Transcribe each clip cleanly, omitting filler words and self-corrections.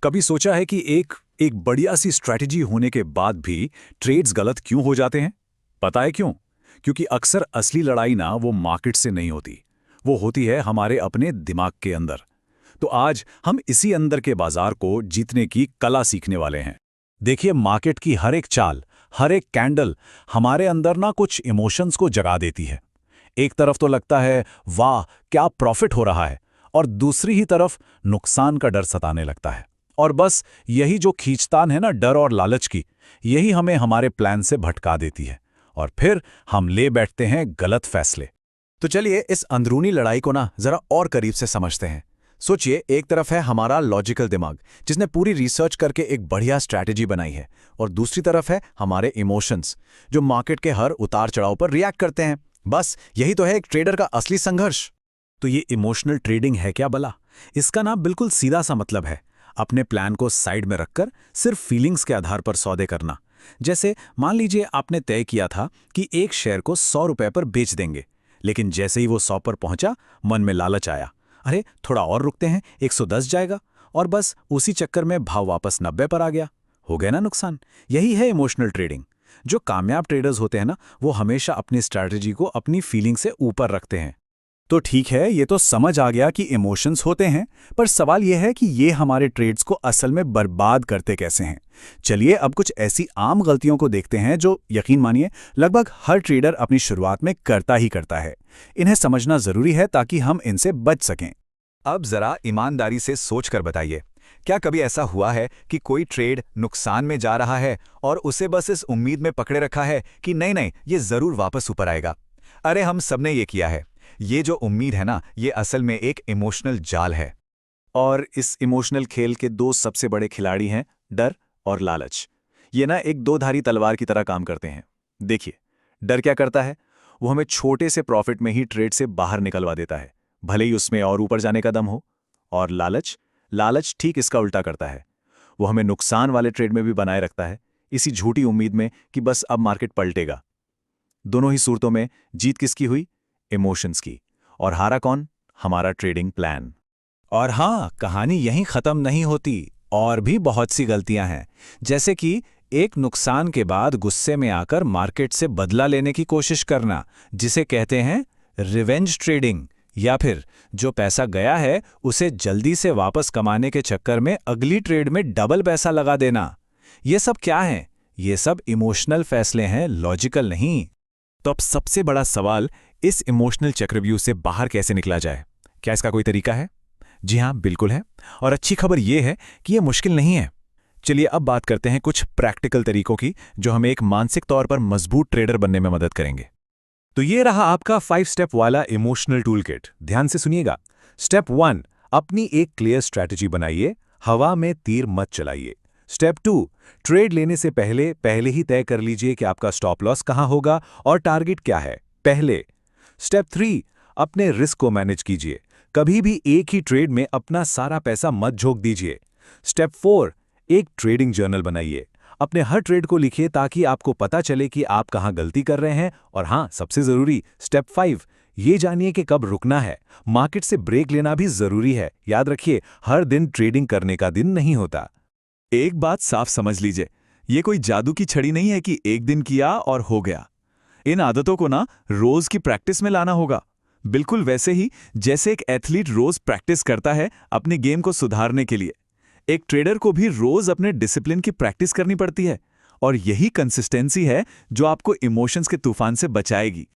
कभी सोचा है कि एक एक बढ़िया सी स्ट्रैटेजी होने के बाद भी ट्रेड्स गलत क्यों हो जाते हैं? पता है क्यों? क्योंकि अक्सर असली लड़ाई ना वो मार्केट से नहीं होती, वो होती है हमारे अपने दिमाग के अंदर। तो आज हम इसी अंदर के बाजार को जीतने की कला सीखने वाले हैं। देखिए, मार्केट की हर एक चाल, हर एक कैंडल हमारे अंदर ना कुछ इमोशंस को जगा देती है। एक तरफ तो लगता है वाह क्या प्रॉफिट हो रहा है, और दूसरी ही तरफ नुकसान का डर सताने लगता है। और बस यही जो खींचतान है ना डर और लालच की, यही हमें हमारे प्लान से भटका देती है और फिर हम ले बैठते हैं गलत फैसले। तो चलिए इस अंदरूनी लड़ाई को ना जरा और करीब से समझते हैं। सोचिए, एक तरफ है हमारा लॉजिकल दिमाग जिसने पूरी रिसर्च करके एक बढ़िया स्ट्रैटेजी बनाई है, और दूसरी तरफ है हमारे इमोशंस जो मार्केट के हर उतार चढ़ाव पर रिएक्ट करते हैं। बस यही तो है एक ट्रेडर का असली संघर्ष। तो ये इमोशनल ट्रेडिंग है क्या भला? इसका ना बिल्कुल सीधा सा मतलब है अपने प्लान को साइड में रखकर सिर्फ फीलिंग्स के आधार पर सौदे करना। जैसे मान लीजिए आपने तय किया था कि एक शेयर को 100 रुपए पर बेच देंगे, लेकिन जैसे ही वो 100 पर पहुंचा मन में लालच आया, अरे थोड़ा और रुकते हैं, 110 जाएगा, और बस उसी चक्कर में भाव वापस 90 पर आ गया। हो गया ना नुकसान। यही है इमोशनल ट्रेडिंग। जो कामयाब ट्रेडर्स होते हैं ना, वो हमेशा अपनी स्ट्रैटेजी को अपनी फीलिंग से ऊपर रखते हैं। तो ठीक है, ये तो समझ आ गया कि इमोशंस होते हैं, पर सवाल यह है कि ये हमारे ट्रेड्स को असल में बर्बाद करते कैसे हैं। चलिए अब कुछ ऐसी आम गलतियों को देखते हैं जो यकीन मानिए लगभग हर ट्रेडर अपनी शुरुआत में करता ही करता है। इन्हें समझना जरूरी है ताकि हम इनसे बच सकें। अब जरा ईमानदारी से सोच कर बताइए, क्या कभी ऐसा हुआ है कि कोई ट्रेड नुकसान में जा रहा है और उसे बस इस उम्मीद में पकड़े रखा है कि नहीं नहीं ये जरूर वापस ऊपर आएगा? अरे हम सबने ये किया है। ये जो उम्मीद है ना, ये असल में एक इमोशनल जाल है। और इस इमोशनल खेल के दो सबसे बड़े खिलाड़ी हैं डर और लालच। ये ना एक दो धारी तलवार की तरह काम करते हैं। देखिए, डर क्या करता है? वो हमें छोटे से प्रॉफिट में ही ट्रेड से बाहर निकलवा देता है, भले ही उसमें और ऊपर जाने का दम हो। और लालच लालच ठीक इसका उल्टा करता है। वो हमें नुकसान वाले ट्रेड में भी बनाए रखता है, इसी झूठी उम्मीद में कि बस अब मार्केट पलटेगा। दोनों ही सूरतों में जीत किसकी हुई? इमोशंस की। और हारा कौन? हमारा ट्रेडिंग प्लान। और हाँ, कहानी यहीं खत्म नहीं होती। और भी बहुत सी गलतियां हैं, जैसे कि एक नुकसान के बाद गुस्से में आकर मार्केट से बदला लेने की कोशिश करना, जिसे कहते हैं रिवेंज ट्रेडिंग, या फिर जो पैसा गया है उसे जल्दी से वापस कमाने के चक्कर में अगली ट्रेड में डबल पैसा लगा देना। ये सब क्या है? ये सब इमोशनल फैसले हैं, लॉजिकल नहीं। तो अब सबसे बड़ा सवाल, इस इमोशनल चक्रव्यूह से बाहर कैसे निकला जाए? क्या इसका कोई तरीका है? जी हाँ, बिल्कुल है। और अच्छी खबर यह है कि यह मुश्किल नहीं है। चलिए अब बात करते हैं कुछ प्रैक्टिकल तरीकों की जो हमें एक मानसिक तौर पर मजबूत ट्रेडर बनने में मदद करेंगे। तो ये रहा आपका 5 स्टेप वाला इमोशनल टूल किट। ध्यान से सुनिएगा। स्टेप 1, अपनी एक क्लियर स्ट्रैटेजी बनाइए, हवा में तीर मत चलाइए। स्टेप 2, ट्रेड लेने से पहले ही तय कर लीजिए कि आपका स्टॉप लॉस कहां होगा और टारगेट क्या है पहले। स्टेप 3, अपने रिस्क को मैनेज कीजिए, कभी भी एक ही ट्रेड में अपना सारा पैसा मत झोंक दीजिए। स्टेप 4, एक ट्रेडिंग जर्नल बनाइए, अपने हर ट्रेड को लिखिए ताकि आपको पता चले कि आप कहां गलती कर रहे हैं। और हां, सबसे जरूरी स्टेप 5, ये जानिए कि कब रुकना है, मार्केट से ब्रेक लेना भी जरूरी है। याद रखिए, हर दिन ट्रेडिंग करने का दिन नहीं होता। एक बात साफ समझ लीजिए, ये कोई जादू की छड़ी नहीं है कि एक दिन किया और हो गया। इन आदतों को ना रोज की प्रैक्टिस में लाना होगा, बिल्कुल वैसे ही जैसे एक एथलीट रोज प्रैक्टिस करता है अपने गेम को सुधारने के लिए। एक ट्रेडर को भी रोज अपने डिसिप्लिन की प्रैक्टिस करनी पड़ती है, और यही कंसिस्टेंसी है जो आपको इमोशंस के तूफान से बचाएगी।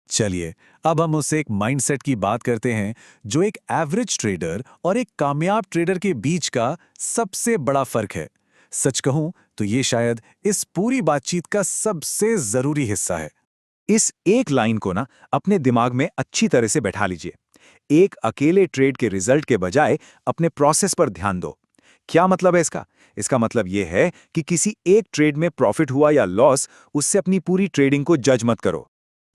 चलिए अब हम उससे एक माइंडसेट की बात करते हैं जो एक एवरेज ट्रेडर और एक कामयाब ट्रेडर के बीच का सबसे बड़ा फर्क है। सच कहूं तो ये शायद इस पूरी बातचीत का सबसे जरूरी हिस्सा है। इस एक लाइन को ना अपने दिमाग में अच्छी तरह से बैठा लीजिए। एक अकेले ट्रेड के रिजल्ट के बजाय अपने प्रोसेस पर ध्यान दो। क्या मतलब है इसका? इसका मतलब यह है कि किसी एक ट्रेड में प्रॉफिट हुआ या लॉस, उससे अपनी पूरी ट्रेडिंग को जज मत करो।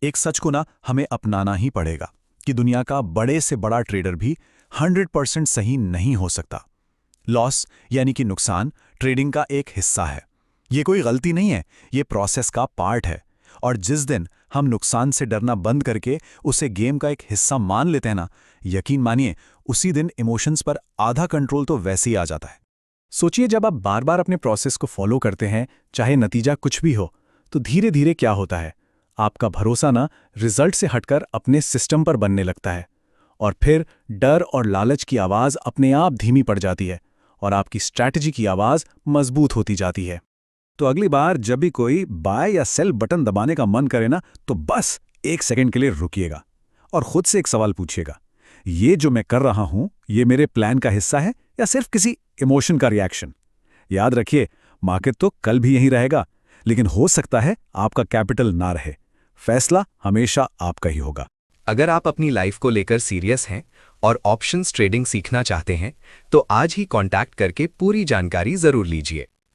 एक सच को ना हमें अपनाना ही पड़ेगा कि दुनिया का बड़े से बड़ा ट्रेडर भी 100% सही नहीं हो सकता। लॉस यानी कि नुकसान ट्रेडिंग का एक हिस्सा है। ये कोई गलती नहीं है, ये प्रोसेस का पार्ट है। और जिस दिन हम नुकसान से डरना बंद करके उसे गेम का एक हिस्सा मान लेते हैं ना, यकीन मानिए उसी दिन इमोशंस पर आधा कंट्रोल तो वैसे ही आ जाता है। सोचिए जब आप बार बार अपने प्रोसेस को फॉलो करते हैं, चाहे नतीजा कुछ भी हो, तो धीरे धीरे क्या होता है, आपका भरोसा ना रिजल्ट से हटकर अपने सिस्टम पर बनने लगता है, और फिर डर और लालच की आवाज़ अपने आप धीमी पड़ जाती है और आपकी स्ट्रैटेजी की आवाज़ मजबूत होती जाती है। तो अगली बार जब भी कोई बाय या सेल बटन दबाने का मन करे ना, तो बस 1 सेकंड के लिए रुकिएगा और खुद से एक सवाल पूछिएगा, ये जो मैं कर रहा हूं, ये मेरे प्लान का हिस्सा है या सिर्फ किसी इमोशन का रिएक्शन? याद रखिए, मार्केट तो कल भी यहीं रहेगा, लेकिन हो सकता है आपका कैपिटल ना रहे। फैसला हमेशा आपका ही होगा। अगर आप अपनी लाइफ को लेकर सीरियस हैं और ऑप्शंस ट्रेडिंग सीखना चाहते हैं, तो आज ही कांटेक्ट करके पूरी जानकारी जरूर लीजिए।